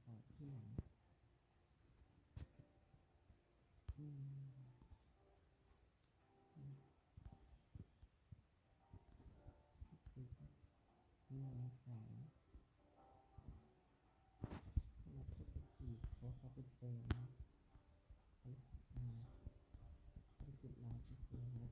ถ่ายที่ไหนอืมมีขายรับปกติเพราะเขาเป็นแฟนธุรกิจร้านที่เจอแล้ว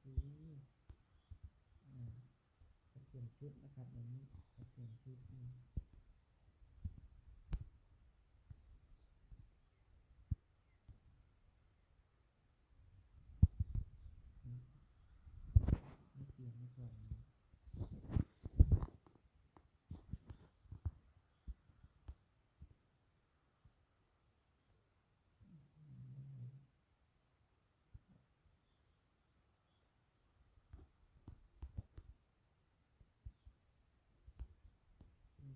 ซื้อจะเปลี่ยนชุดนะครับวันนี้จะเปลี่ยนชุดไม่เปลี่ยนไม่ก่อนอืม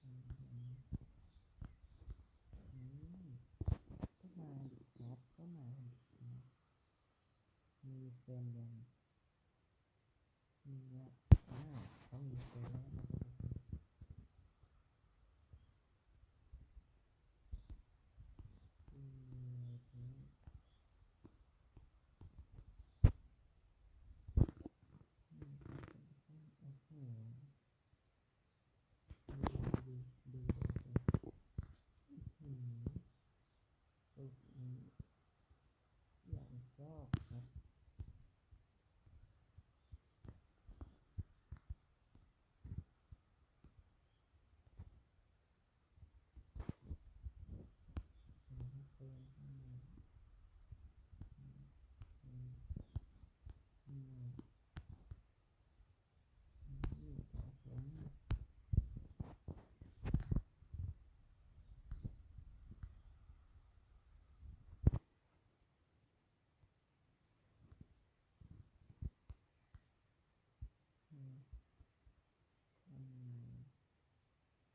อืมอืมก็มาดิครับก็มามีแฟนยังมีละเขามีแฟนแล้วอืมโอ้โหดูดูอืมอืมอย่างชอบครับแฟนอืมอืมครับผมอืมอันไหน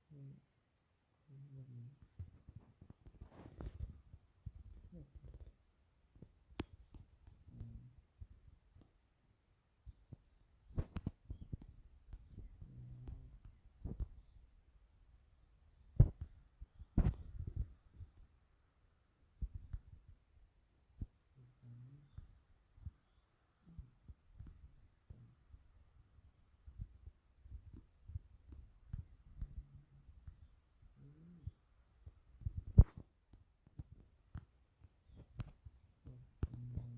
คือคือวันนี้เนี่ยอืมอืมอืม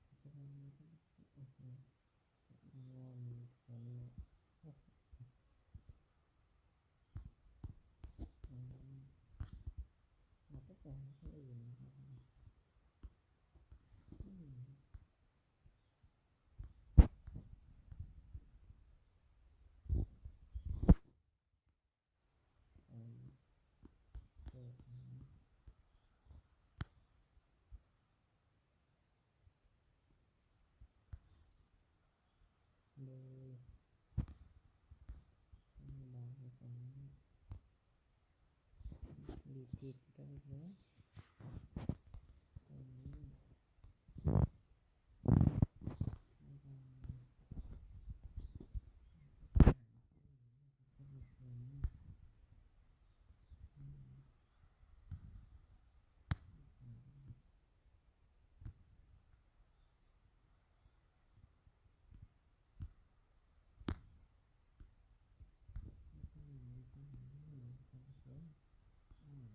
จะทำโอเคงานตอนนี้อืมเราก็แต่งคนอื่นนะครับอืมเออเปิดเลยไม่ได้ให้ตรงนี้รีพีทได้เลยตรงนี้ไม่ได้ก็มีตรงนี้อืมอืมอืมอืมอืมอืมอืม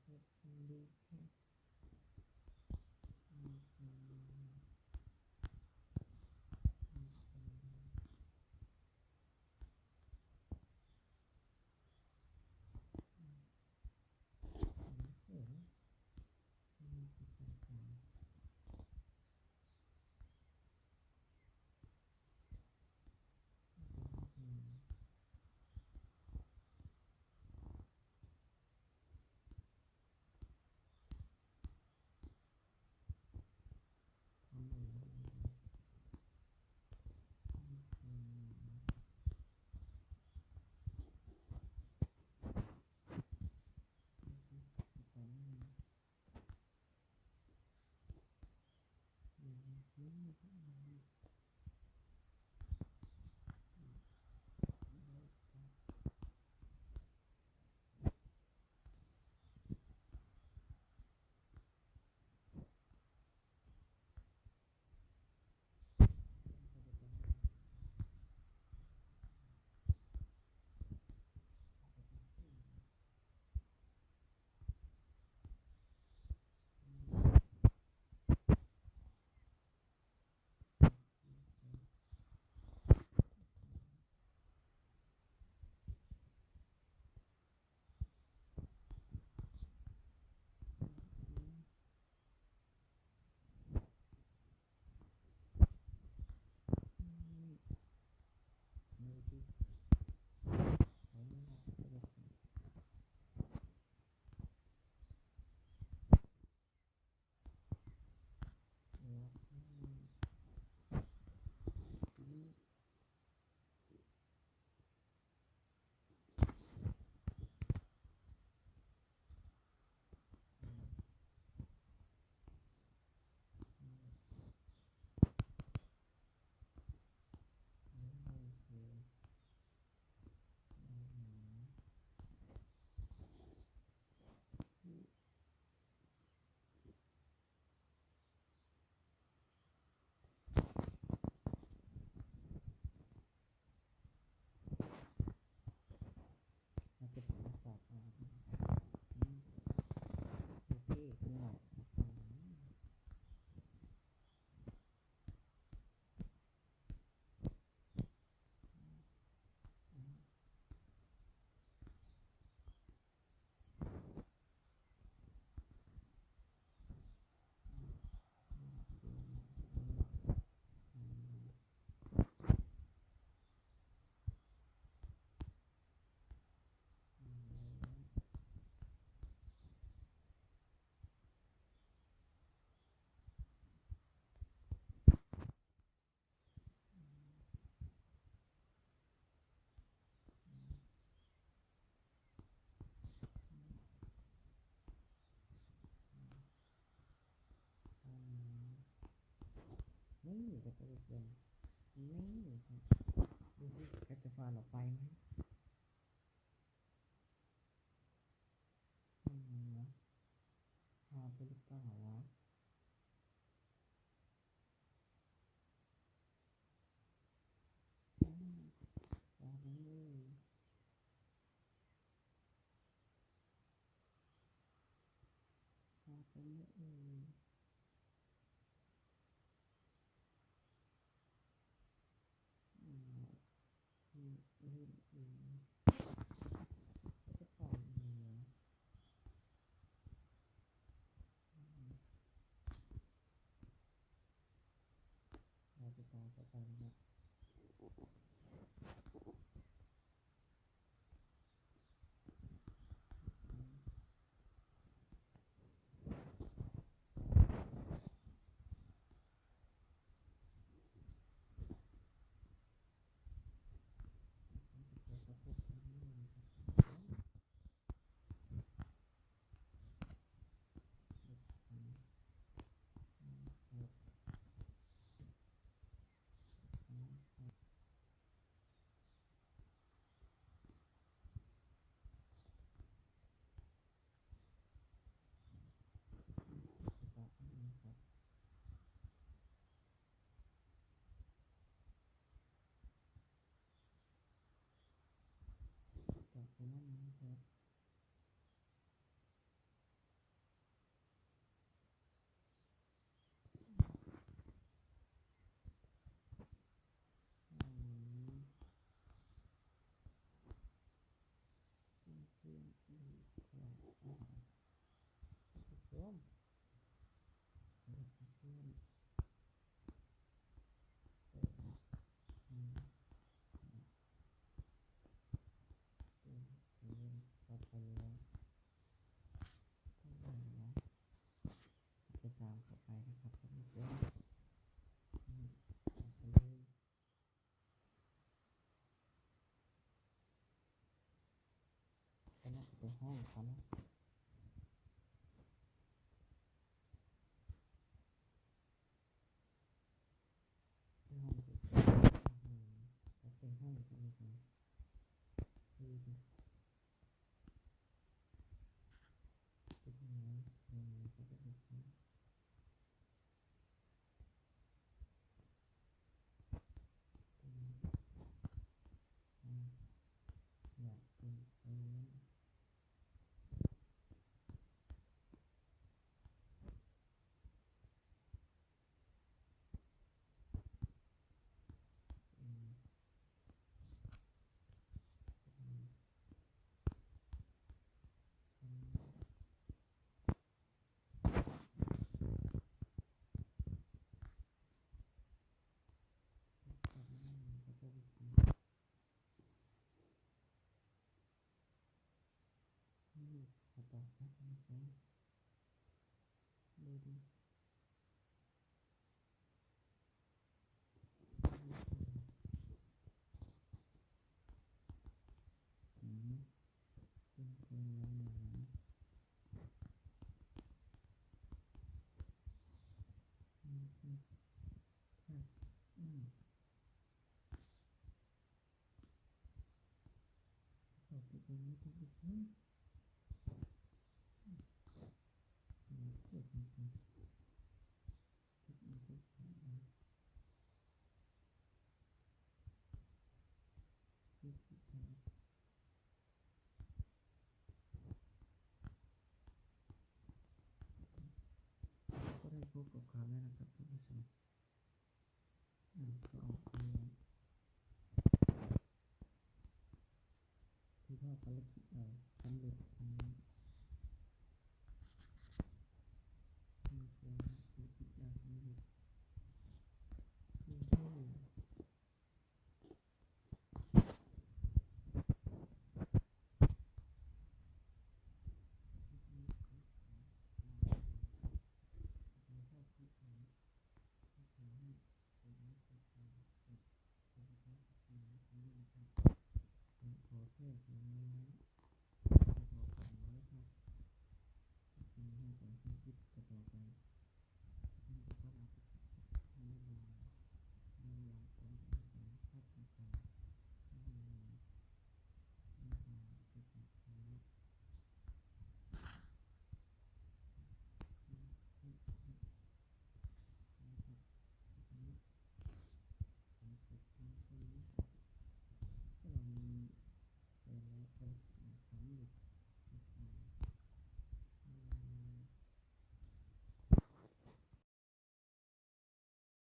เกิดดีแค่อืมอืมอืมอืมเอ๋มีกิจกรรมอืมทำอะไรอืมตอนนี้อืมอืมอืมมือที่เขาไม่ได้ก็จะเป็นแล้วที่ไม่คือมันจะเป็นศาสตร์อะไรโอเคเนี่ยนี่ก็จะเป็นนี่ครับดูสิก็จะฟันออกไปไหมวะพาไปหรือเปล่าวะพาไปเลยพาไปเลยอืมอืมอืมอืมก็จะปล่อยมือเราจะตามต่อไปนะครับเราจะพบกันนี่นะครับอืมครับอืมครับต่อไปนะครับต่อไปนั่นนะครับ ไปห้องเขานะไปห้องไปแล้วไปห้องที่นี่กันดูดิเป็นยังไงก็จะเป็นยังไงอยากเป็นเอออืมอืมอืมแบบนี้ก็จะเป็นนี่ขอตอบนะครับดูดิอืมเป็นคนแล้วนะอืมอืมค่ะอืมขอบคุณนะครับทุกคนอืมเกิดมาเป็นทุกข์ทุกข์นะทุกข์ทุกข์ก็ได้พบกับเขาแล้วนะครับท่านผู้ชมก็ออกไปที่ว่าภารกิจเราสำเร็จทางนี้มีคนภารกิจเราสำเร็จที่ให้ในครอบครัวของที่ทำให้เป็นนักศึกษาเป็นคนที่ทำงานนี้นะครับผมขอแค่เพียงนี้